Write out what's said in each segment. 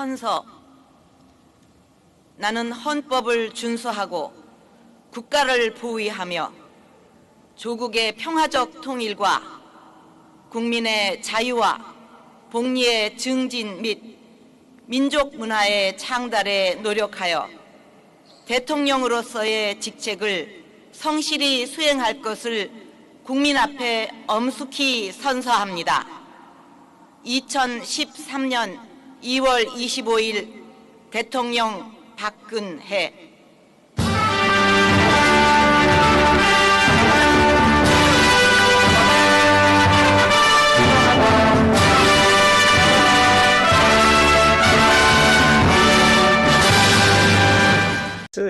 헌서. 나는 헌법을 준수하고 국가를 보위하며 조국의 평화적 통일과 국민의 자유와 복리의 증진 및 민족 문화의 창달에 노력하여 대통령으로서의 직책을 성실히 수행할 것을 국민 앞에 엄숙히 선서합니다. 2013년 2월 25일 대통령 박근혜.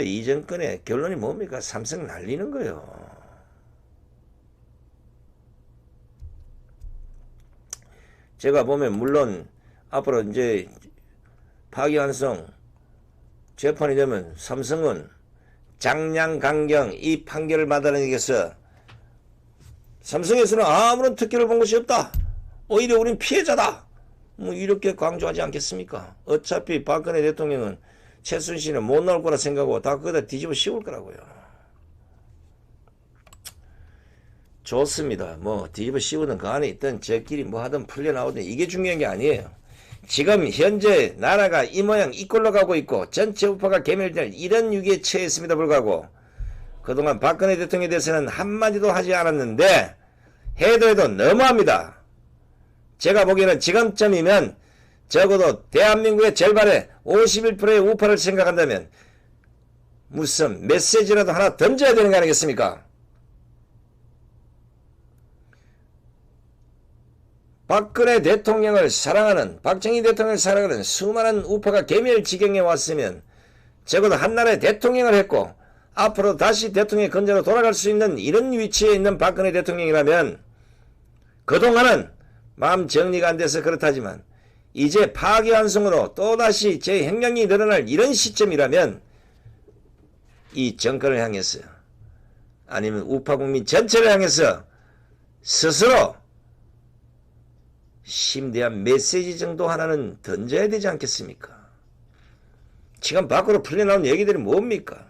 이 정권의 결론이 뭡니까? 삼성 날리는 거요. 제가 보면 물론 앞으로 이제 파기환송 재판이 되면 삼성은 장량 강경 이 판결을 받아내기 위해서 삼성에서는 아무런 특혜를 본 것이 없다. 오히려 우린 피해자다. 뭐 이렇게 강조하지 않겠습니까? 어차피 박근혜 대통령은 최순실은 못 나올 거라 생각하고 다 거기다 뒤집어 씌울 거라고요. 좋습니다. 뭐 뒤집어 씌우든 그 안에 있든 저끼리 뭐 하든 풀려나오든 이게 중요한 게 아니에요. 지금 현재 나라가 이 모양 이 꼴로 가고 있고 전체 우파가 개멸될 이런 위기에 처했음에도 불구하고 그동안 박근혜 대통령에 대해서는 한마디도 하지 않았는데 해도 너무합니다. 제가 보기에는 지금쯤이면 적어도 대한민국의 절반의 51%의 우파를 생각한다면 무슨 메시지라도 하나 던져야 되는 거 아니겠습니까? 박근혜 대통령을 사랑하는, 박정희 대통령을 사랑하는 수많은 우파가 개멸지경에 왔으면 적어도 한나라의 대통령을 했고 앞으로 다시 대통령의 근저로 돌아갈 수 있는 이런 위치에 있는 박근혜 대통령이라면 그동안은 마음 정리가 안 돼서 그렇다지만 이제 파기환송으로 또다시 제 행량이 늘어날 이런 시점이라면 이 정권을 향해서 아니면 우파 국민 전체를 향해서 스스로 심대한 메시지 정도 하나는 던져야 되지 않겠습니까? 지금 밖으로 풀려나온 얘기들이 뭡니까?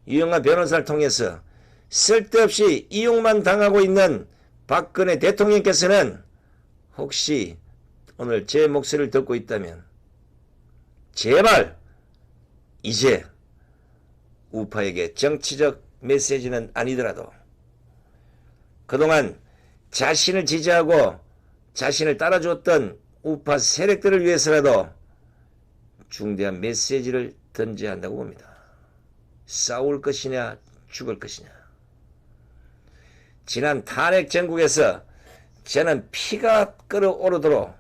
유영하 변호사를 통해서 쓸데없이 이용만 당하고 있는 박근혜 대통령께서는 혹시 오늘 제 목소리를 듣고 있다면 제발 이제 우파에게 정치적 메시지는 아니더라도 그동안 자신을 지지하고 자신을 따라주었던 우파 세력들을 위해서라도 중대한 메시지를 던져야 한다고 봅니다. 싸울 것이냐 죽을 것이냐. 지난 탄핵 전국에서 저는 피가 끓어오르도록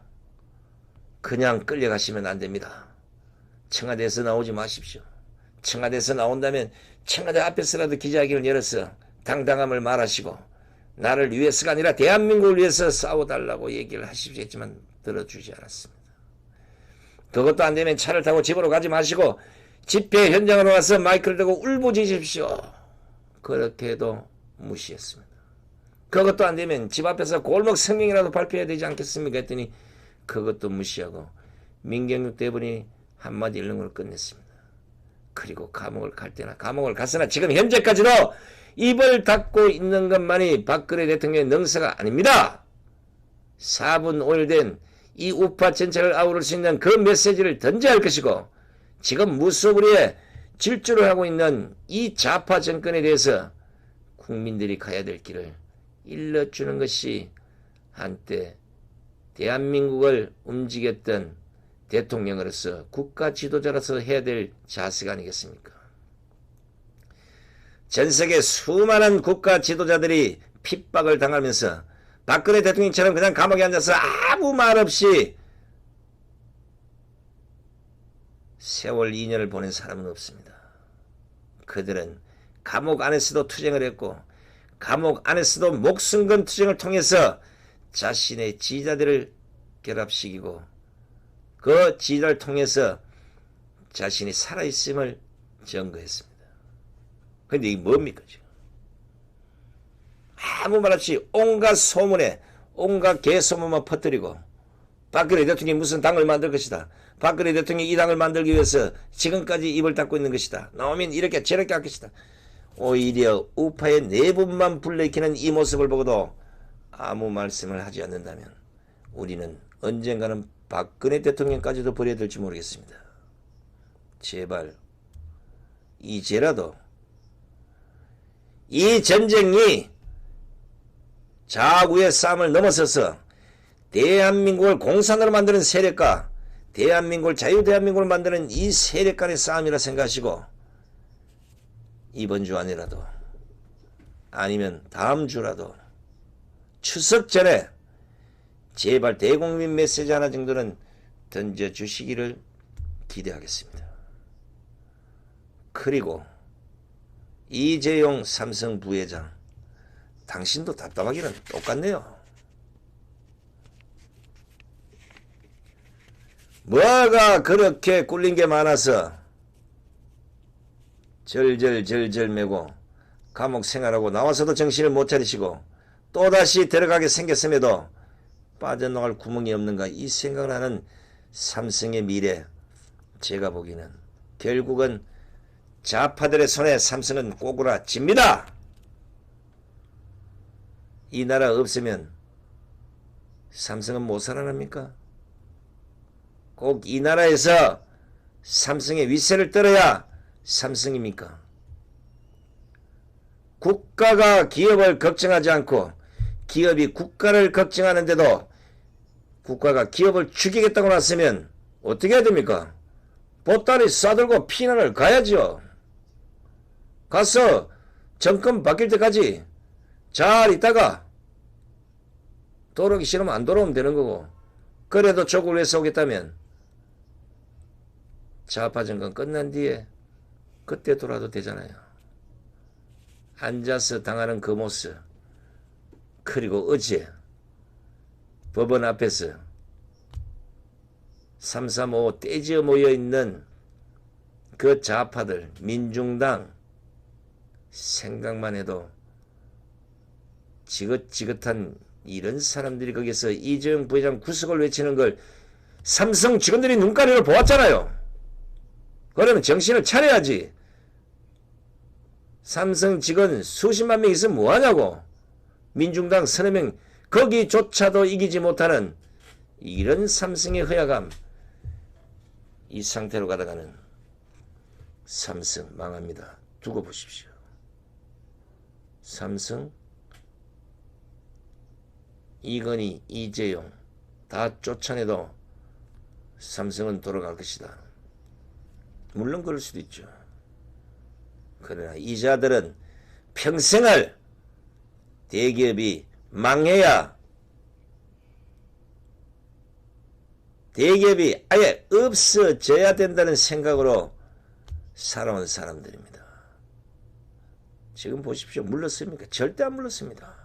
그냥 끌려가시면 안됩니다. 청와대에서 나오지 마십시오. 청와대에서 나온다면 청와대 앞에서라도 기자회견을 열어서 당당함을 말하시고 나를 위해서가 아니라 대한민국을 위해서 싸워달라고 얘기를 하십시오지만 들어주지 않았습니다. 그것도 안되면 차를 타고 집으로 가지 마시고 집회 현장으로 와서 마이크를 들고 울부짖으십시오. 그렇게 해도 무시했습니다. 그것도 안되면 집 앞에서 골목 성명이라도 발표해야 되지 않겠습니까? 했더니 그것도 무시하고 민경욱 대변인이 한마디 일렁으로 끝냈습니다. 그리고 감옥을 갈 때나 감옥을 갔으나 지금 현재까지도 입을 닫고 있는 것만이 박근혜 대통령의 능사가 아닙니다. 4분 5일 된 이 우파 전체를 아우를 수 있는 그 메시지를 던져야 할 것이고 지금 무소불위에 질주를 하고 있는 이 좌파 정권에 대해서 국민들이 가야 될 길을 일러주는 것이 한때 대한민국을 움직였던 대통령으로서 국가 지도자로서 해야 될 자세가 아니겠습니까? 전세계 수많은 국가 지도자들이 핍박을 당하면서 박근혜 대통령처럼 그냥 감옥에 앉아서 아무 말 없이 세월 2년을 보낸 사람은 없습니다. 그들은 감옥 안에서도 투쟁을 했고 감옥 안에서도 목숨 건 투쟁을 통해서 자신의 지지자들을 결합시키고 그 지지자를 통해서 자신이 살아있음을 증거했습니다. 그런데 이게 뭡니까 지금? 아무 말 없이 온갖 소문에 온갖 개소문만 퍼뜨리고 박근혜 대통령이 무슨 당을 만들 것이다. 박근혜 대통령이 이 당을 만들기 위해서 지금까지 입을 닫고 있는 것이다. 나오면 이렇게 저렇게 할 것이다. 오히려 우파의 내분만 불러일으키는 이 모습을 보고도 아무 말씀을 하지 않는다면 우리는 언젠가는 박근혜 대통령까지도 버려야 될지 모르겠습니다. 제발 이제라도 이 전쟁이 자구의 싸움을 넘어서서 대한민국을 공산으로 만드는 세력과 대한민국을 자유대한민국을 만드는 이 세력 간의 싸움이라 생각하시고 이번 주 안이라도 아니면 다음 주라도 추석 전에 제발 대국민 메시지 하나 정도는 던져주시기를 기대하겠습니다. 그리고 이재용 삼성 부회장, 당신도 답답하기는 똑같네요. 뭐가 그렇게 꿀린 게 많아서 절절절절 매고 감옥 생활하고 나와서도 정신을 못 차리시고 또다시 들어가게 생겼음에도 빠져나갈 구멍이 없는가 이 생각을 하는 삼성의 미래, 제가 보기에는 결국은 좌파들의 손에 삼성은 꼬꾸라집니다. 이 나라 없으면 삼성은 못 살아납니까? 꼭 이 나라에서 삼성의 위세를 떨어야 삼성입니까? 국가가 기업을 걱정하지 않고 기업이 국가를 걱정하는데도 국가가 기업을 죽이겠다고 났으면 어떻게 해야 됩니까? 보따리 싸들고 피난을 가야죠. 가서 정권 바뀔 때까지 잘 있다가 돌아오기 싫으면 안 돌아오면 되는 거고, 그래도 조국을 위해서 오겠다면 좌파 정권 끝난 뒤에 그때 돌아도 되잖아요. 앉아서 당하는 그 모습, 그리고 어제 법원 앞에서 335 떼지어 모여있는 그 좌파들, 민중당 생각만 해도 지긋지긋한 이런 사람들이 거기서 이재용 부회장 구속을 외치는 걸 삼성 직원들이 눈가리로 보았잖아요. 그러면 정신을 차려야지. 삼성 직원 수십만 명 있으면 뭐하냐고. 민중당 서너 명 거기조차도 이기지 못하는 이런 삼성의 허약함, 이 상태로 가다가는 삼성 망합니다. 두고 보십시오. 삼성, 이건희, 이재용 다 쫓아내도 삼성은 돌아갈 것이다. 물론 그럴 수도 있죠. 그러나 이자들은 평생을 대기업이 망해야, 대기업이 아예 없어져야 된다는 생각으로 살아온 사람들입니다. 지금 보십시오. 물렀습니까? 절대 안 물렀습니다.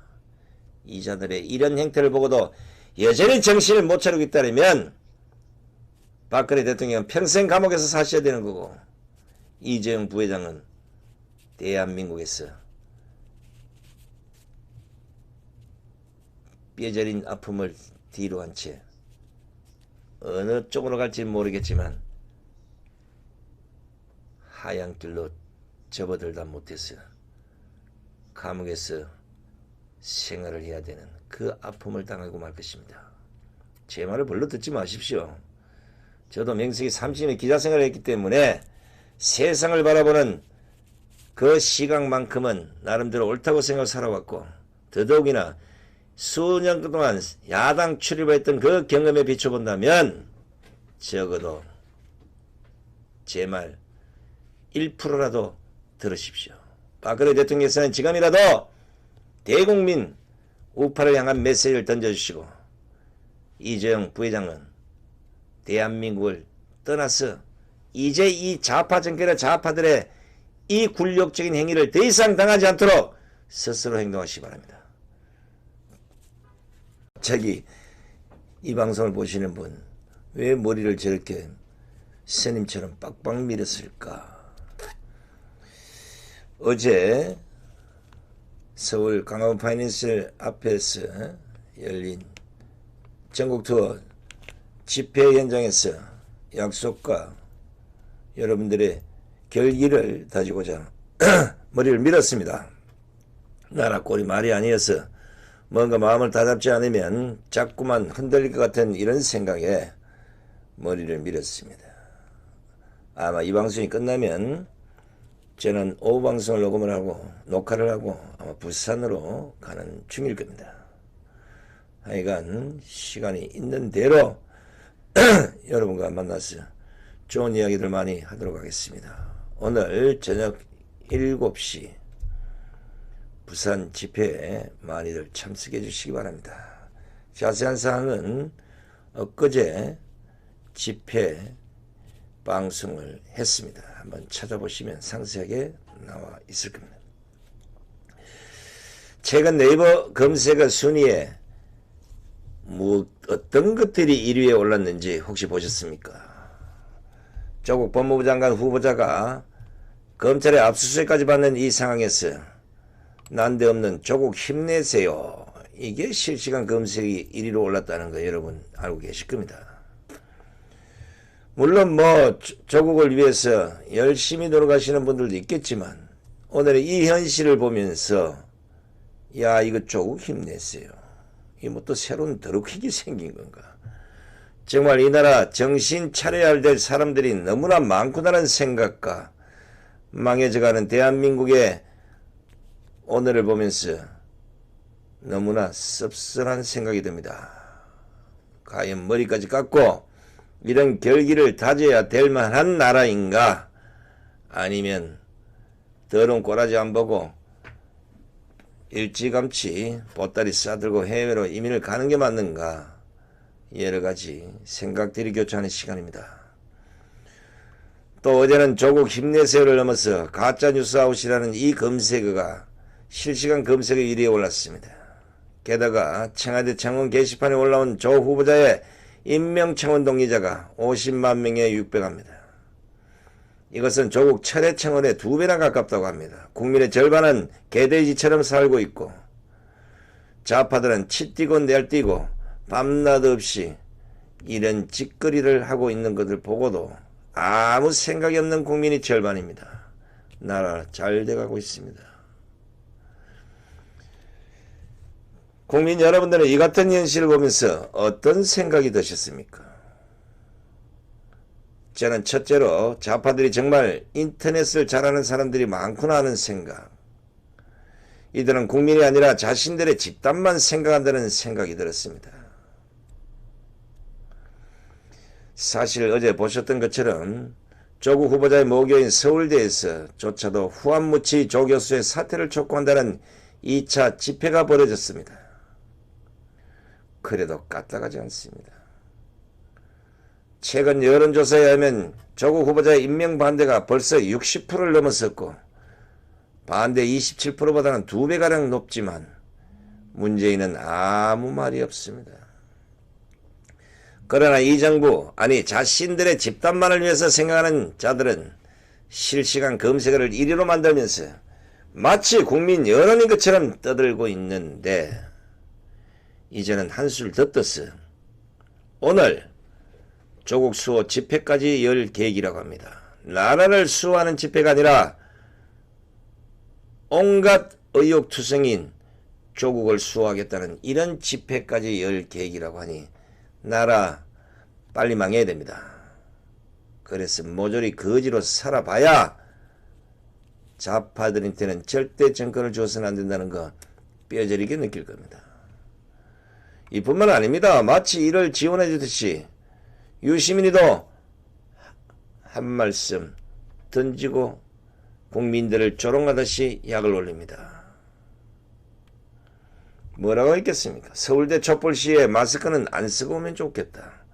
이자들의 이런 행태를 보고도 여전히 정신을 못 차리고 있다면 박근혜 대통령은 평생 감옥에서 사셔야 되는 거고, 이재용 부회장은 대한민국에서 뼈저린 아픔을 뒤로 한 채 어느 쪽으로 갈지는 모르겠지만 하얀 길로 접어들다 못해서 감옥에서 생활을 해야 되는 그 아픔을 당하고 말 것입니다. 제 말을 별로 듣지 마십시오. 저도 명색이 30년 기자 생활을 했기 때문에 세상을 바라보는 그 시각만큼은 나름대로 옳다고 생각하고 살아왔고, 더더욱이나 수년 동안 야당 출입했던 그 경험에 비춰본다면 적어도 제 말 1%라도 들으십시오. 박근혜 대통령께서는 지금이라도 대국민 우파를 향한 메시지를 던져주시고, 이재용 부회장은 대한민국을 떠나서 이제 이 좌파 정권의 좌파들의 이 굴욕적인 행위를 더 이상 당하지 않도록 스스로 행동하시기 바랍니다. 자기 이 방송을 보시는 분, 왜 머리를 저렇게 스님처럼 빡빡 밀었을까? 어제 서울 강화문 파이낸셜 앞에서 열린 전국 투어 집회 현장에서 약속과 여러분들의 결기를 다지고자 머리를 밀었습니다. 나라 꼴이 말이 아니어서 뭔가 마음을 다잡지 않으면 자꾸만 흔들릴 것 같은 이런 생각에 머리를 밀었습니다. 아마 이 방송이 끝나면 저는 오후 방송을 녹음을 하고 녹화를 하고 아마 부산으로 가는 중일 겁니다. 하여간 시간이 있는 대로 여러분과 만나서 좋은 이야기들 많이 하도록 하겠습니다. 오늘 저녁 7시 부산 집회에 많이들 참석해 주시기 바랍니다. 자세한 사항은 엊그제 집회 방송을 했습니다. 한번 찾아보시면 상세하게 나와 있을 겁니다. 최근 네이버 검색어 순위에 어떤 것들이 1위에 올랐는지 혹시 보셨습니까? 조국 법무부 장관 후보자가 검찰의 압수수색까지 받는 이 상황에서 난데없는 조국 힘내세요. 이게 실시간 검색이 1위로 올랐다는 거 여러분 알고 계실 겁니다. 물론 조국을 위해서 열심히 노력하시는 분들도 있겠지만 오늘의 이 현실을 보면서 야 이거 조국 힘내세요. 이게 또 새로운 더럽히기 생긴 건가. 정말 이 나라 정신 차려야 될 사람들이 너무나 많구나라는 생각과 망해져가는 대한민국의 오늘을 보면서 너무나 씁쓸한 생각이 듭니다. 과연 머리까지 깎고 이런 결기를 다져야 될 만한 나라인가? 아니면 더러운 꼬라지 안 보고 일찌감치 보따리 싸들고 해외로 이민을 가는 게 맞는가? 여러 가지 생각들이 교차하는 시간입니다. 또 어제는 조국 힘내세요를 넘어서 가짜뉴스 아웃이라는 이 검색어가 실시간 검색어 1위에 올랐습니다. 게다가 청와대 창원 게시판에 올라온 조 후보자의 임명청원 동의자가 50만 명에 육박합니다. 이것은 조국 철회 청원의 2배나 가깝다고 합니다. 국민의 절반은 개돼지처럼 살고 있고 좌파들은 치뛰고 내뛰고 밤낮 없이 이런 짓거리를 하고 있는 것을 보고도 아무 생각이 없는 국민이 절반입니다. 나라 잘 돼가고 있습니다. 국민 여러분들은 이 같은 현실을 보면서 어떤 생각이 드셨습니까? 저는 첫째로 좌파들이 정말 인터넷을 잘하는 사람들이 많구나 하는 생각. 이들은 국민이 아니라 자신들의 집단만 생각한다는 생각이 들었습니다. 사실 어제 보셨던 것처럼 조국 후보자의 모교인 서울대에서조차도 후한무치 조 교수의 사퇴를 촉구한다는 2차 집회가 벌어졌습니다. 그래도 까딱하지 않습니다. 최근 여론조사에 의하면 조국 후보자의 임명 반대가 벌써 60%를 넘어섰고 반대 27%보다는 2배가량 높지만 문재인은 아무 말이 없습니다. 그러나 이 정부, 아니 자신들의 집단만을 위해서 생각하는 자들은 실시간 검색어를 1위로 만들면서 마치 국민 여론인 것처럼 떠들고 있는데 이제는 한술 더 떠서 오늘 조국 수호 집회까지 열 계획이라고 합니다. 나라를 수호하는 집회가 아니라 온갖 의욕투성인 조국을 수호하겠다는 이런 집회까지 열 계획이라고 하니 나라 빨리 망해야 됩니다. 그래서 모조리 거지로 살아봐야 좌파들한테는 절대 정권을 줘서는 안 된다는 거 뼈저리게 느낄 겁니다. 이뿐만 아닙니다. 마치 이를 지원해 주듯이 유시민이도 한 말씀 던지고 국민들을 조롱하듯이 약을 올립니다. 뭐라고 했겠습니까? 서울대 촛불 시위에 마스크는 안 쓰고 오면 좋겠다.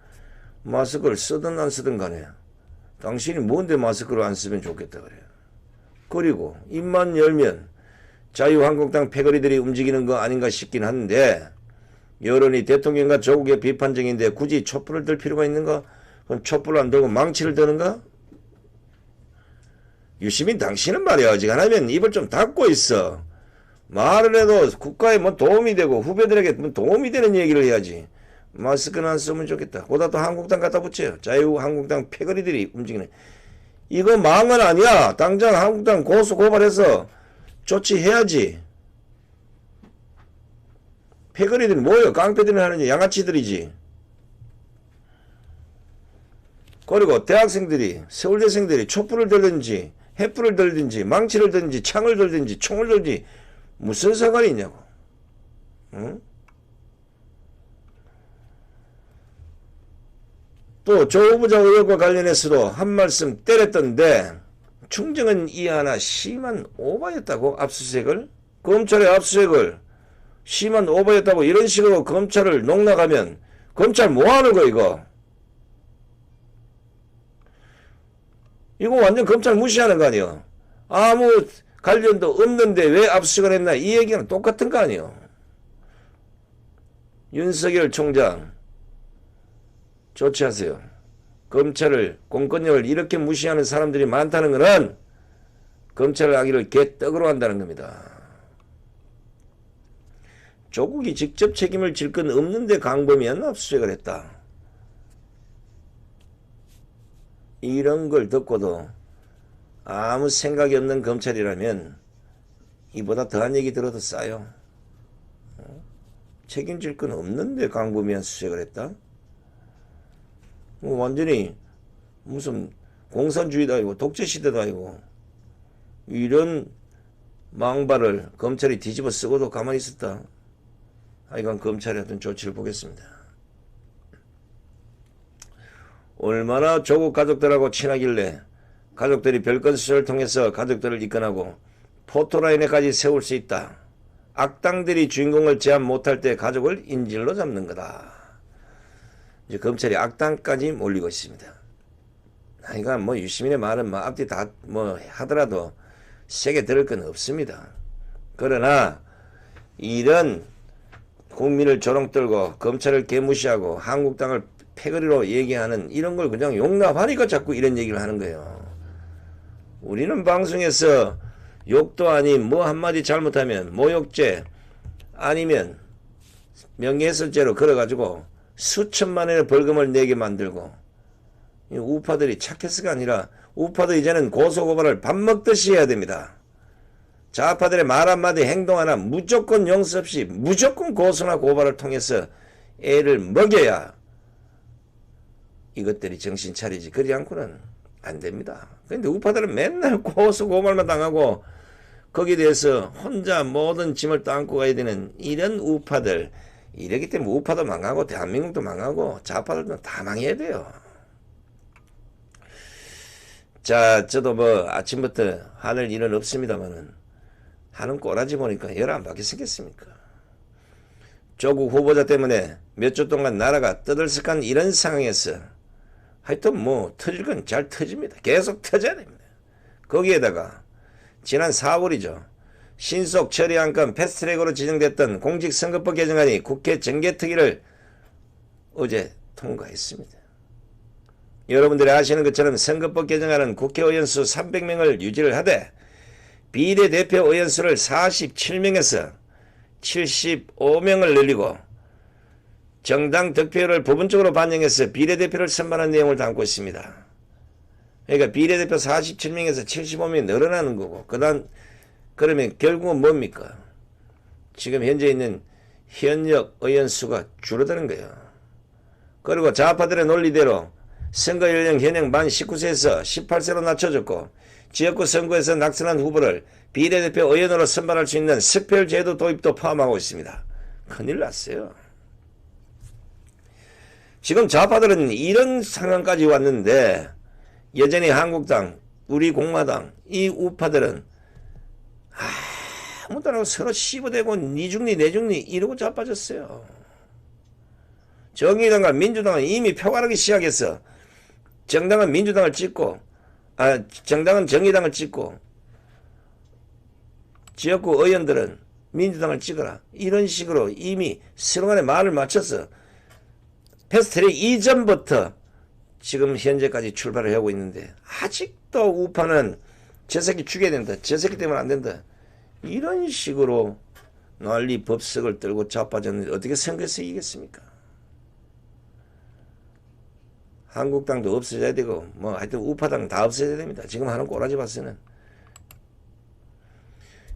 마스크를 쓰든 안 쓰든 간에 당신이 뭔데 마스크를 안 쓰면 좋겠다 그래요. 그리고 입만 열면 자유한국당 패거리들이 움직이는 거 아닌가 싶긴 한데 여론이 대통령과 조국의 비판적인데 굳이 촛불을 들 필요가 있는가? 그럼 촛불을 안 들고 망치를 드는가? 유시민 당신은 말이야 어지간하면 입을 좀 닫고 있어. 말을 해도 국가에 뭐 도움이 되고 후배들에게 뭐 도움이 되는 얘기를 해야지. 마스크는 안 쓰면 좋겠다. 보다 또 한국당 갖다 붙여요. 자유한국당 패거리들이 움직이네. 이거 망언 아니야. 당장 한국당 고소 고발해서 조치해야지. 패거리들이 뭐예요? 깡패들이 하는 양아치들이지. 그리고 대학생들이, 서울대생들이 촛불을 들든지 횃불을 들든지 망치를 들든지 창을 들든지 총을 들든지 무슨 상관이 있냐고. 응? 또 조 후보자 의혹과 관련해서도 한 말씀 때렸던데 충정은 이하나 심한 오바였다고 압수수색을 검찰의 압수수색을 심한 오바였다고 이런 식으로 검찰을 농락하면 검찰 뭐하는 거 이거? 이거 완전 검찰 무시하는 거 아니에요? 아무 관련도 없는데 왜 압수수색을 했나 이 얘기는 똑같은 거 아니에요? 윤석열 총장 조치하세요. 검찰을 공권력을 이렇게 무시하는 사람들이 많다는 것은 검찰을 하기를 개떡으로 한다는 겁니다. 조국이 직접 책임을 질 건 없는데 강범위한 압수수색을 했다. 이런 걸 듣고도 아무 생각이 없는 검찰이라면 이보다 더한 얘기 들어도 싸요. 책임질 건 없는데 강범위한 수색을 했다? 완전히 무슨 공산주의도 아니고 독재시대도 아니고 이런 망발을 검찰이 뒤집어 쓰고도 가만히 있었다. 하여간 검찰이 하던 조치를 보겠습니다. 얼마나 조국 가족들하고 친하길래 가족들이 별건 수사를 통해서 가족들을 입건하고 포토라인에까지 세울 수 있다. 악당들이 주인공을 제압 못할 때 가족을 인질로 잡는 거다. 이제 검찰이 악당까지 몰리고 있습니다. 그러니까 뭐 유시민의 말은 뭐 앞뒤 다 뭐 하더라도 세게 들을 건 없습니다. 그러나 이런 국민을 조롱 떨고 검찰을 개무시하고 한국당을 패거리로 얘기하는 이런 걸 그냥 용납하니까 자꾸 이런 얘기를 하는 거예요. 우리는 방송에서 욕도 아닌 뭐 한마디 잘못하면 모욕죄 아니면 명예훼손죄로 걸어가지고 수천만 원의 벌금을 내게 만들고 우파들이 착해서가 아니라 우파도 이제는 고소고발을 밥 먹듯이 해야 됩니다. 좌파들의 말 한마디 행동 하나 무조건 용서 없이 무조건 고소나 고발을 통해서 애를 먹여야 이것들이 정신 차리지. 그러지 않고는 안 됩니다. 그런데 우파들은 맨날 고소 고발만 당하고 거기에 대해서 혼자 모든 짐을 떠안고 가야 되는 이런 우파들, 이러기 때문에 우파도 망하고 대한민국도 망하고 좌파들도 다 망해야 돼요. 자, 저도 뭐 아침부터 하늘 일은 없습니다만은 하는 꼬라지 보니까 열 안 받게 생겼습니까? 조국 후보자 때문에 몇 주 동안 나라가 떠들썩한 이런 상황에서 하여튼 뭐 터질 건 잘 터집니다. 계속 터져야 됩니다. 거기에다가 지난 4월이죠. 신속 처리 안건 패스트트랙으로 지정됐던 공직선거법 개정안이 국회 정개특위를 어제 통과했습니다. 여러분들이 아시는 것처럼 선거법 개정안은 국회의원 수 300명을 유지를 하되 비례대표 의원 수를 47명에서 75명을 늘리고 정당 득표율을 부분적으로 반영해서 비례대표를 선발한 내용을 담고 있습니다. 그러니까 비례대표 47명에서 75명이 늘어나는 거고 그러면 결국은 뭡니까? 지금 현재 있는 현역 의원 수가 줄어드는 거예요. 그리고 좌파들의 논리대로 선거 연령 현행 만 19세에서 18세로 낮춰졌고 지역구 선거에서 낙선한 후보를 비례대표 의원으로 선발할 수 있는 득표제도 도입도 포함하고 있습니다. 큰일 났어요. 지금 좌파들은 이런 상황까지 왔는데 여전히 한국당, 우리 공화당, 이 우파들은 아무도 안 하고 서로 씹어대고 니 중리 내 중리 이러고 자빠졌어요. 정의당과 민주당은 이미 표가르기 시작했어. 정당은 민주당을 찍고 정당은 정의당을 찍고 지역구 의원들은 민주당을 찍어라. 이런 식으로 이미 서로 간에 말을 맞춰서 패스트트랙 이전부터 지금 현재까지 출발을 하고 있는데 아직도 우파는 저 새끼 죽여야 된다. 저 새끼 때문에 안 된다. 이런 식으로 난리 법석을 떨고 자빠졌는데 어떻게 선거에서 이기겠습니까? 한국당도 없어져야 되고 뭐 하여튼 우파당 다 없어져야 됩니다. 지금 하는 꼬라지 봐서는.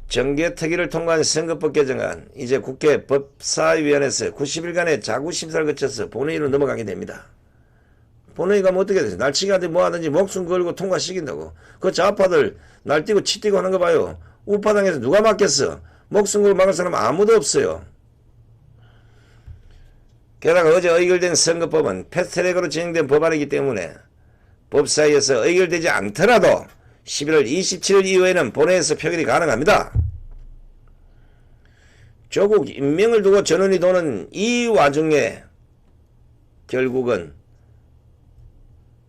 정개특위를 통과한 선거법 개정안 이제 국회 법사위원회에서 90일간의 자구심사를 거쳐서 본회의로 넘어가게 됩니다. 본회의 가면 어떻게 되죠? 날치기 하든지 뭐 하든지 목숨 걸고 통과시킨다고. 그 좌파들 날뛰고 치뛰고 하는 거 봐요. 우파당에서 누가 막겠어? 목숨 걸고 막을 사람 아무도 없어요. 게다가 어제 의결된 선거법은 패스트트랙으로 진행된 법안이기 때문에 법사위에서 의결되지 않더라도 11월 27일 이후에는 본회의에서 표결이 가능합니다. 조국 임명을 두고 전원이 도는 이 와중에 결국은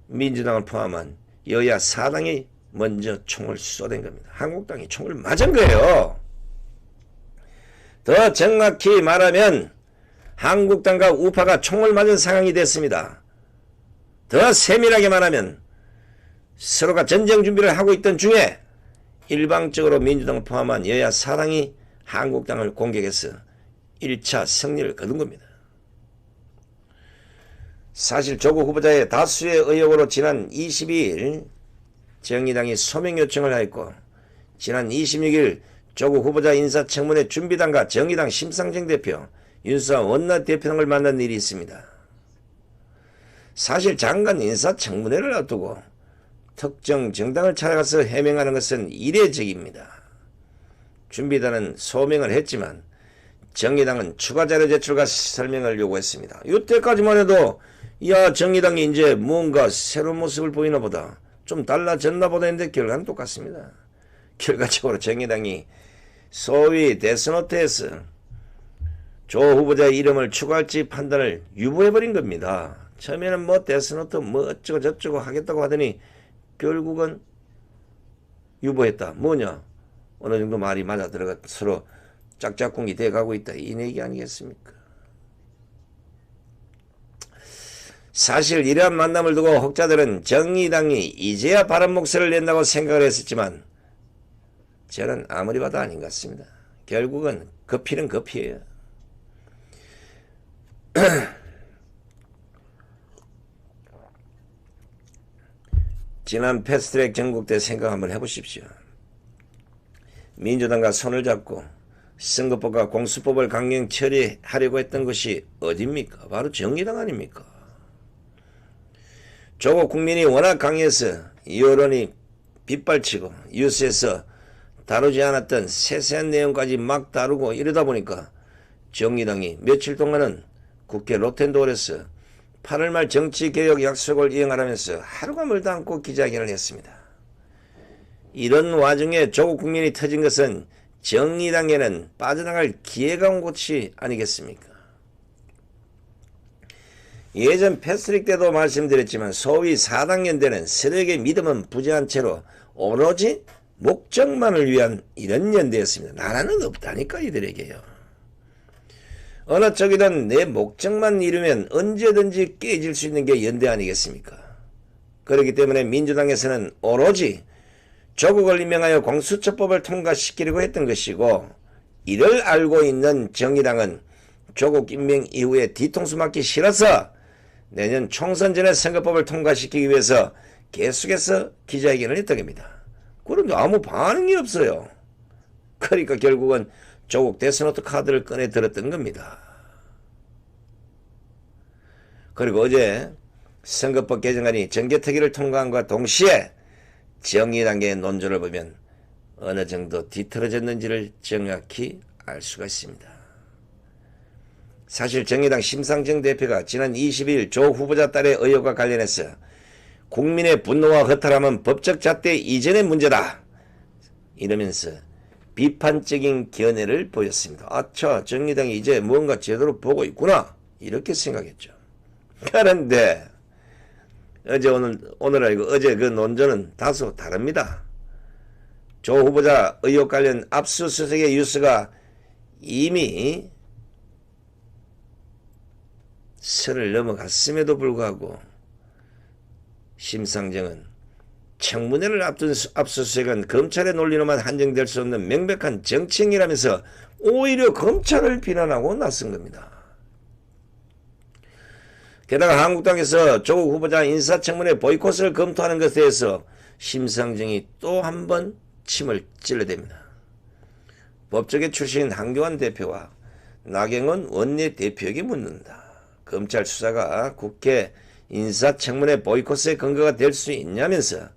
민주당을 포함한 여야 4당이 먼저 총을 쏘댄 겁니다. 한국당이 총을 맞은 거예요. 더 정확히 말하면 한국당과 우파가 총을 맞은 상황이 됐습니다. 더 세밀하게 말하면 서로가 전쟁 준비를 하고 있던 중에 일방적으로 민주당을 포함한 여야 4당이 한국당을 공격해서 1차 승리를 거둔 겁니다. 사실 조국 후보자의 다수의 의혹으로 지난 22일 정의당이 소명 요청을 하였고 지난 26일 조국 후보자 인사청문회 준비단과 정의당 심상정 대표, 윤수아 원내대표 등을 만난 일이 있습니다. 사실 장관 인사청문회를 앞두고 특정 정당을 찾아가서 해명하는 것은 이례적입니다. 준비단은 소명을 했지만 정의당은 추가 자료 제출과 설명을 요구했습니다. 이때까지만 해도 야 정의당이 이제 뭔가 새로운 모습을 보이나 보다, 좀 달라졌나 보다 했는데 결과는 똑같습니다. 결과적으로 정의당이 소위 데스노트에서 조 후보자의 이름을 추가할지 판단을 유보해버린 겁니다. 처음에는 뭐 데스노트 뭐 어쩌고 저쩌고 하겠다고 하더니 결국은 유보했다. 뭐냐? 어느 정도 말이 맞아 들어가 서로 짝짝꿍이 돼가고 있다. 이 얘기 아니겠습니까? 사실 이러한 만남을 두고 혹자들은 정의당이 이제야 바른 목소리를 낸다고 생각을 했었지만 저는 아무리 봐도 아닌 것 같습니다. 결국은 급히는 급히예요. 지난 패스트트랙 전국대 생각 한번 해보십시오. 민주당과 손을 잡고 선거법과 공수법을 강행 처리하려고 했던 것이 어딥니까? 바로 정의당 아닙니까? 조국 국민이 워낙 강해서 여론이 빗발치고 뉴스에서 다루지 않았던 세세한 내용까지 막 다루고 이러다 보니까 정의당이 며칠 동안은 국회 로텐도어에서 8월 말 정치개혁 약속을 이행하라면서 하루가 멀다 않고 기자회견을 했습니다. 이런 와중에 조국 국민이 터진 것은 정의당에는 빠져나갈 기회가 온 곳이 아니겠습니까? 예전 패스트트랙 때도 말씀드렸지만 소위 4당 연대는 세력의 믿음은 부재한 채로 오로지 목적만을 위한 이런 연대였습니다. 나라는 없다니까 이들에게요. 어느 쪽이든 내 목적만 이루면 언제든지 깨질 수 있는 게 연대 아니겠습니까? 그렇기 때문에 민주당에서는 오로지 조국을 임명하여 공수처법을 통과시키려고 했던 것이고, 이를 알고 있는 정의당은 조국 임명 이후에 뒤통수 맞기 싫어서 내년 총선 전에 선거법을 통과시키기 위해서 계속해서 기자회견을 했던 겁니다. 그런데 아무 반응이 없어요. 그러니까 결국은 조국 데스노트 카드를 꺼내 들었던 겁니다. 그리고 어제 선거법 개정안이 정개특위를 통과함과 동시에 정의당의 논조를 보면 어느 정도 뒤틀어졌는지를 정확히 알 수가 있습니다. 사실 정의당 심상정 대표가 지난 22일 조 후보자 딸의 의혹과 관련해서 국민의 분노와 허탈함은 법적 잣대 이전의 문제다 이러면서 비판적인 견해를 보였습니다. 아차, 정의당이 이제 뭔가 제대로 보고 있구나 이렇게 생각했죠. 그런데 오늘 아니고 어제 그 논조는 다소 다릅니다. 조 후보자 의혹 관련 압수수색의 뉴스가 이미 선을 넘어갔음에도 불구하고 심상정은 청문회를 앞둔 압수수색은 검찰의 논리로만 한정될 수 없는 명백한 정치행위라면서 오히려 검찰을 비난하고 나선 겁니다. 게다가 한국당에서 조국 후보자 인사청문회 보이콧을 검토하는 것에 대해서 심상정이 또 한 번 침을 찔러댑니다. 법조계 출신 한교안 대표와 나경원 원내대표에게 묻는다. 검찰 수사가 국회 인사청문회 보이콧의 근거가 될 수 있냐면서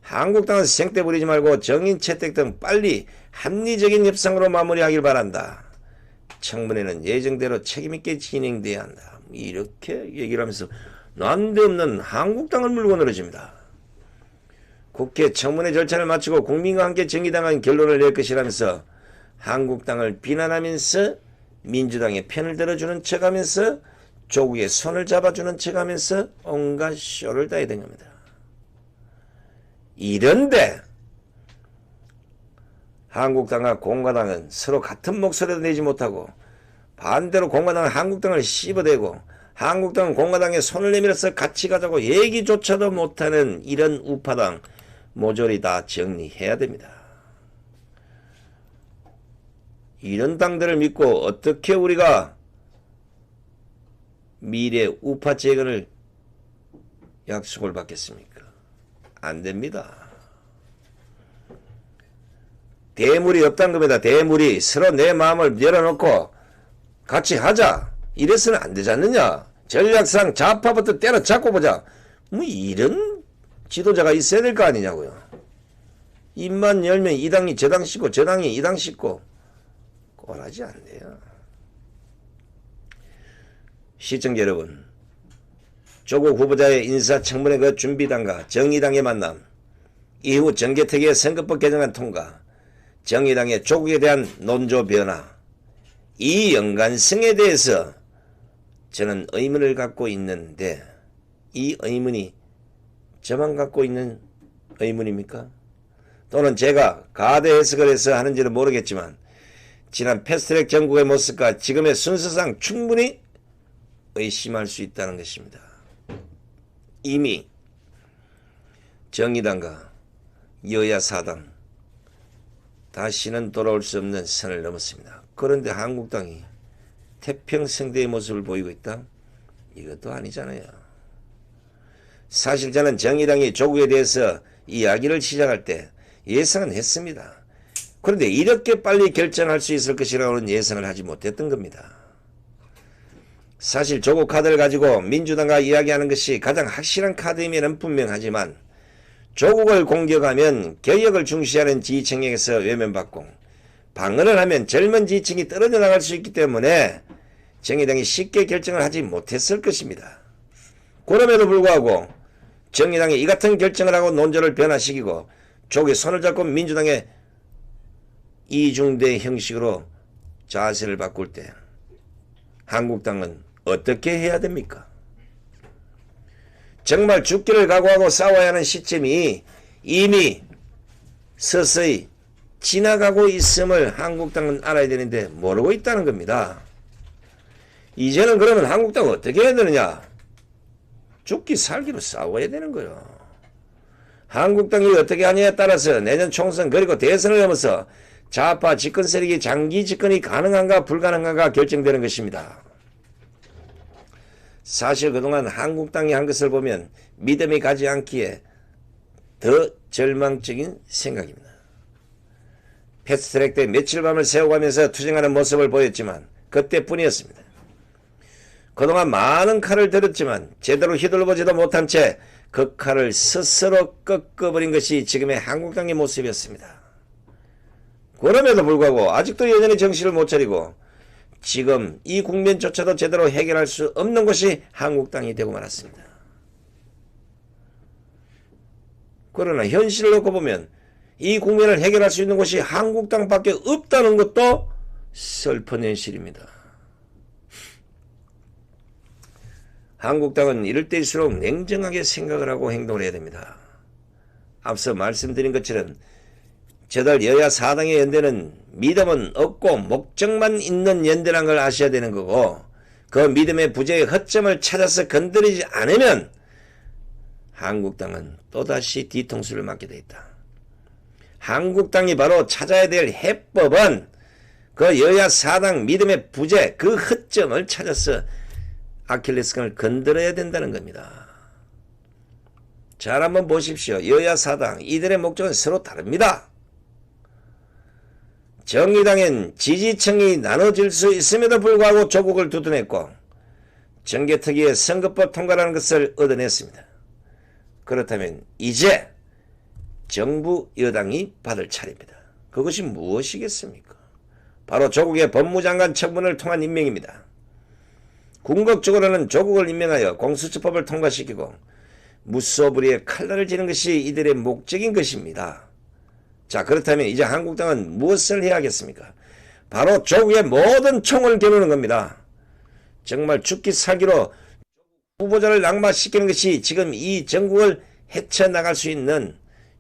한국당은 생떼 부리지 말고 정인 채택 등 빨리 합리적인 협상으로 마무리하길 바란다. 청문회는 예정대로 책임있게 진행돼야 한다. 이렇게 얘기를 하면서 난데없는 한국당을 물고 늘어집니다. 국회 청문회 절차를 마치고 국민과 함께 정의당은 결론을 낼 것이라면서 한국당을 비난하면서 민주당의 편을 들어주는 척하면서 조국의 손을 잡아주는 척하면서 온갖 쇼를 다 해댄 겁니다. 이런데 한국당과 공화당은 서로 같은 목소리도 내지 못하고 반대로 공화당은 한국당을 씹어대고 한국당은 공화당의 손을 내밀어서 같이 가자고 얘기조차도 못하는 이런 우파당 모조리 다 정리해야 됩니다. 이런 당들을 믿고 어떻게 우리가 미래 우파 재건을 약속을 받겠습니까? 안 됩니다. 대물이 없다는 겁니다. 대물이 서로 내 마음을 열어놓고 같이 하자. 이래서는 안 되지 않느냐. 전략상 좌파부터 때려잡고 보자. 뭐 이런 지도자가 있어야 될 거 아니냐고요. 입만 열면 이 당이 저 당 씻고 저 당이 이 당 씻고 꼴하지 않네요. 시청자 여러분, 조국 후보자의 인사청문회 그 준비단과 정의당의 만남, 이후 정계택의 선거법 개정안 통과, 정의당의 조국에 대한 논조 변화, 이 연관성에 대해서 저는 의문을 갖고 있는데 이 의문이 저만 갖고 있는 의문입니까? 또는 제가 가대 해석을 해서 하는지는 모르겠지만 지난 패스트트랙 정국의 모습과 지금의 순서상 충분히 의심할 수 있다는 것입니다. 이미 정의당과 여야 사당 다시는 돌아올 수 없는 선을 넘었습니다. 그런데 한국당이 태평성대의 모습을 보이고 있다? 이것도 아니잖아요. 사실 저는 정의당이 조국에 대해서 이야기를 시작할 때 예상은 했습니다. 그런데 이렇게 빨리 결정할 수 있을 것이라고는 예상을 하지 못했던 겁니다. 사실 조국 카드를 가지고 민주당과 이야기하는 것이 가장 확실한 카드임에는 분명하지만 조국을 공격하면 개혁을 중시하는 지지층에게서 외면받고 방어를 하면 젊은 지지층이 떨어져 나갈 수 있기 때문에 정의당이 쉽게 결정을 하지 못했을 것입니다. 그럼에도 불구하고 정의당이 이 같은 결정을 하고 논조를 변화시키고 조국의 손을 잡고 민주당의 이중대 형식으로 자세를 바꿀 때 한국당은 어떻게 해야 됩니까? 정말 죽기를 각오하고 싸워야 하는 시점이 이미 서서히 지나가고 있음을 한국당은 알아야 되는데 모르고 있다는 겁니다. 이제는 그러면 한국당은 어떻게 해야 되느냐? 죽기 살기로 싸워야 되는 거예요. 한국당이 어떻게 하냐에 따라서 내년 총선 그리고 대선을 넘어서 좌파 집권 세력이 장기 집권이 가능한가 불가능한가 결정되는 것입니다. 사실 그동안 한국당이 한 것을 보면 믿음이 가지 않기에 더 절망적인 생각입니다. 패스트트랙 때 며칠 밤을 새워가면서 투쟁하는 모습을 보였지만 그때뿐이었습니다. 그동안 많은 칼을 들었지만 제대로 휘둘러보지도 못한 채 그 칼을 스스로 꺾어버린 것이 지금의 한국당의 모습이었습니다. 그럼에도 불구하고 아직도 여전히 정신을 못 차리고 지금 이 국면조차도 제대로 해결할 수 없는 것이 한국당이 되고 말았습니다. 그러나 현실을 놓고 보면 이 국면을 해결할 수 있는 곳이 한국당밖에 없다는 것도 슬픈 현실입니다. 한국당은 이럴 때일수록 냉정하게 생각을 하고 행동을 해야 됩니다. 앞서 말씀드린 것처럼 저들 여야 사당의 연대는 믿음은 없고 목적만 있는 연대란 걸 아셔야 되는 거고 그 믿음의 부재의 허점을 찾아서 건드리지 않으면 한국당은 또다시 뒤통수를 맞게 돼 있다. 한국당이 바로 찾아야 될 해법은 그 여야 사당 믿음의 부재 그 허점을 찾아서 아킬레스건을 건드려야 된다는 겁니다. 잘 한번 보십시오. 여야 사당 이들의 목적은 서로 다릅니다. 정의당엔 지지층이 나눠질 수 있음에도 불구하고 조국을 두둔했고 정개특위의 선거법 통과라는 것을 얻어냈습니다. 그렇다면 이제 정부 여당이 받을 차례입니다. 그것이 무엇이겠습니까? 바로 조국의 법무장관 청문을 통한 임명입니다. 궁극적으로는 조국을 임명하여 공수처법을 통과시키고 무소불위의 칼날을 지는 것이 이들의 목적인 것입니다. 자, 그렇다면 이제 한국당은 무엇을 해야 하겠습니까? 바로 조국의 모든 총을 겨누는 겁니다. 정말 죽기 살기로 후보자를 낙마시키는 것이 지금 이 전국을 헤쳐나갈 수 있는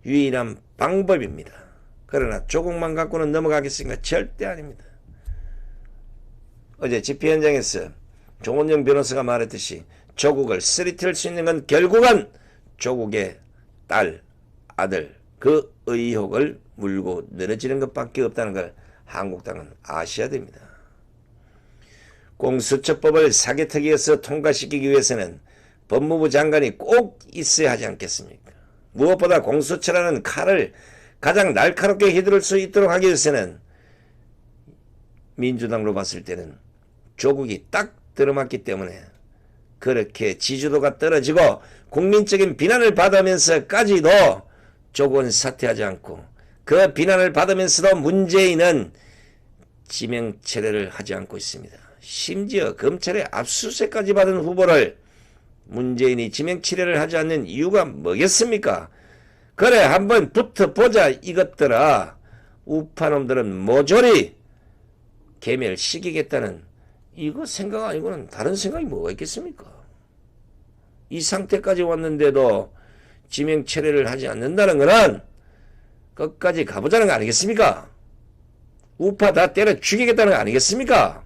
유일한 방법입니다. 그러나 조국만 갖고는 넘어가겠습니까? 절대 아닙니다. 어제 집회 현장에서 조원영 변호사가 말했듯이 조국을 쓰리틀 수 있는 건 결국은 조국의 딸, 아들 그 의혹을 물고 늘어지는 것밖에 없다는 걸 한국당은 아셔야 됩니다. 공수처법을 사개특위에서 통과시키기 위해서는 법무부 장관이 꼭 있어야 하지 않겠습니까? 무엇보다 공수처라는 칼을 가장 날카롭게 휘두를 수 있도록 하기 위해서는 민주당으로 봤을 때는 조국이 딱 들어맞기 때문에 그렇게 지지도가 떨어지고 국민적인 비난을 받으면서까지도 조국은 사퇴하지 않고 그 비난을 받으면서도 문재인은 지명 철회를 하지 않고 있습니다. 심지어 검찰의 압수수색까지 받은 후보를 문재인이 지명 철회를 하지 않는 이유가 뭐겠습니까? 그래 한번 붙어보자 이것들아. 우파놈들은 모조리 개멸시키겠다는 이거 생각 아니고는 다른 생각이 뭐가 있겠습니까? 이 상태까지 왔는데도 지명 철회를 하지 않는다는 거는 끝까지 가보자는 거 아니겠습니까? 우파 다 때려 죽이겠다는 거 아니겠습니까?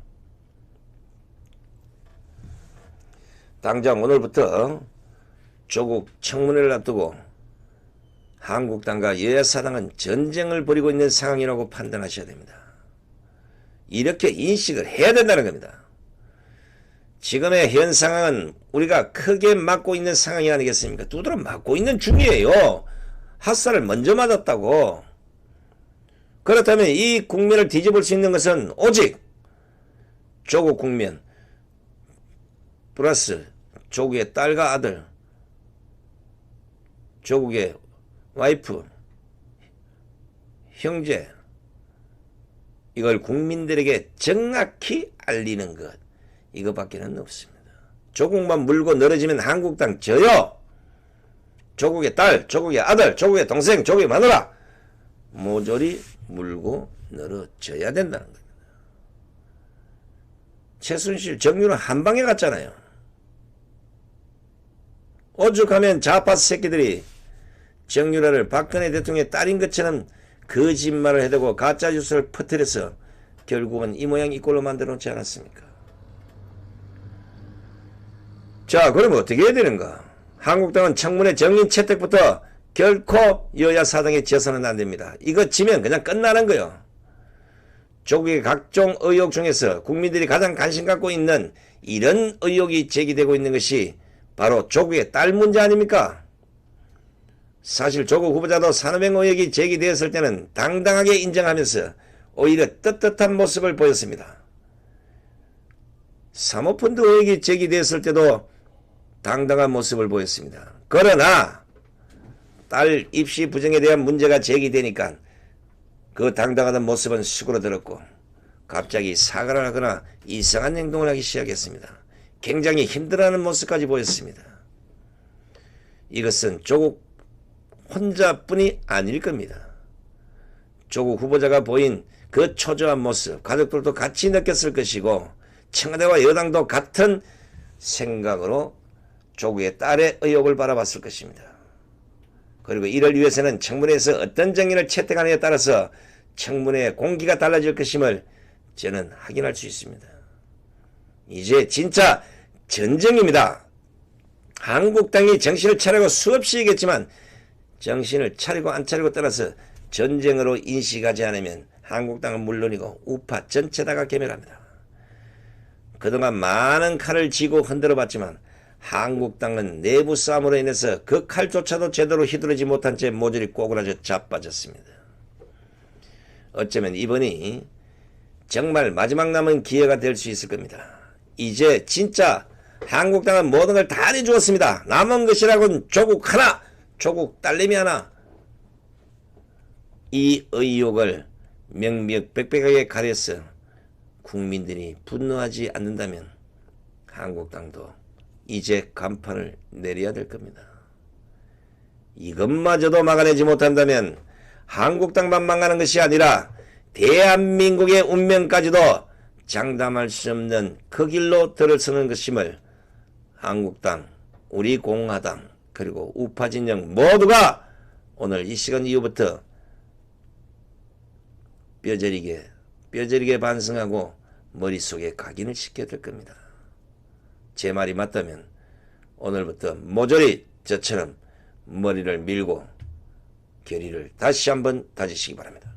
당장 오늘부터 조국 청문회를 앞두고 한국당과 여야사당은 전쟁을 벌이고 있는 상황이라고 판단하셔야 됩니다. 이렇게 인식을 해야 된다는 겁니다. 지금의 현 상황은 우리가 크게 맞고 있는 상황이 아니겠습니까? 두드러 맞고 있는 중이에요. 핫살을 먼저 맞았다고. 그렇다면 이 국면을 뒤집을 수 있는 것은 오직 조국 국면 플러스 조국의 딸과 아들, 조국의 와이프, 형제, 이걸 국민들에게 정확히 알리는 것, 이거밖에는 없습니다. 조국만 물고 늘어지면 한국당 져요. 조국의 딸, 조국의 아들, 조국의 동생, 조국의 마누라 모조리 물고 늘어져야 된다는 겁니다. 최순실, 정유는 한방에 갔잖아요. 오죽하면 좌파 새끼들이 정유라를 박근혜 대통령의 딸인 것처럼 거짓말을 해대고 가짜뉴스를 퍼뜨려서 결국은 이 모양 이 꼴로 만들어 놓지 않았습니까? 자, 그럼 어떻게 해야 되는가? 한국당은 청문회 정인 채택부터 결코 여야 사당에 져서는 안 됩니다. 이거 지면 그냥 끝나는 거예요. 조국의 각종 의혹 중에서 국민들이 가장 관심 갖고 있는 이런 의혹이 제기되고 있는 것이 바로 조국의 딸 문제 아닙니까? 사실 조국 후보자도 산업행 의혹이 제기되었을 때는 당당하게 인정하면서 오히려 떳떳한 모습을 보였습니다. 사모펀드 의혹이 제기되었을 때도 당당한 모습을 보였습니다. 그러나 딸 입시 부정에 대한 문제가 제기되니까 그 당당하던 모습은 수그러들었고 갑자기 사과를 하거나 이상한 행동을 하기 시작했습니다. 굉장히 힘들어하는 모습까지 보였습니다. 이것은 조국 혼자뿐이 아닐 겁니다. 조국 후보자가 보인 그 초조한 모습 가족들도 같이 느꼈을 것이고 청와대와 여당도 같은 생각으로 조국의 딸의 의혹을 바라봤을 것입니다. 그리고 이를 위해서는 청문회에서 어떤 정인을 채택하느냐에 따라서 청문회의 공기가 달라질 것임을 저는 확인할 수 있습니다. 이제 진짜 전쟁입니다. 한국당이 정신을 차리고 수없이 얘기했지만 정신을 차리고 안 차리고 따라서 전쟁으로 인식하지 않으면 한국당은 물론이고 우파 전체 다가 개멸합니다. 그동안 많은 칼을 쥐고 흔들어봤지만 한국당은 내부 싸움으로 인해서 그 칼조차도 제대로 휘두르지 못한 채 모조리 꼬그라져 자빠졌습니다. 어쩌면 이번이 정말 마지막 남은 기회가 될 수 있을 겁니다. 이제 진짜 한국당은 모든 걸 다 내주었습니다. 남은 것이라고는 조국 하나, 조국 딸내미 하나. 이 의혹을 명명백백하게 가려서 국민들이 분노하지 않는다면 한국당도 이제 간판을 내려야 될 겁니다. 이것마저도 막아내지 못한다면 한국당만 망하는 것이 아니라 대한민국의 운명까지도 장담할 수 없는 그 길로 들어서는 것임을 한국당, 우리 공화당, 그리고 우파 진영 모두가 오늘 이 시간 이후부터 뼈저리게 반성하고 머릿속에 각인을 시켜야 될 겁니다. 제 말이 맞다면 오늘부터 모조리 저처럼 머리를 밀고 결의를 다시 한번 다지시기 바랍니다.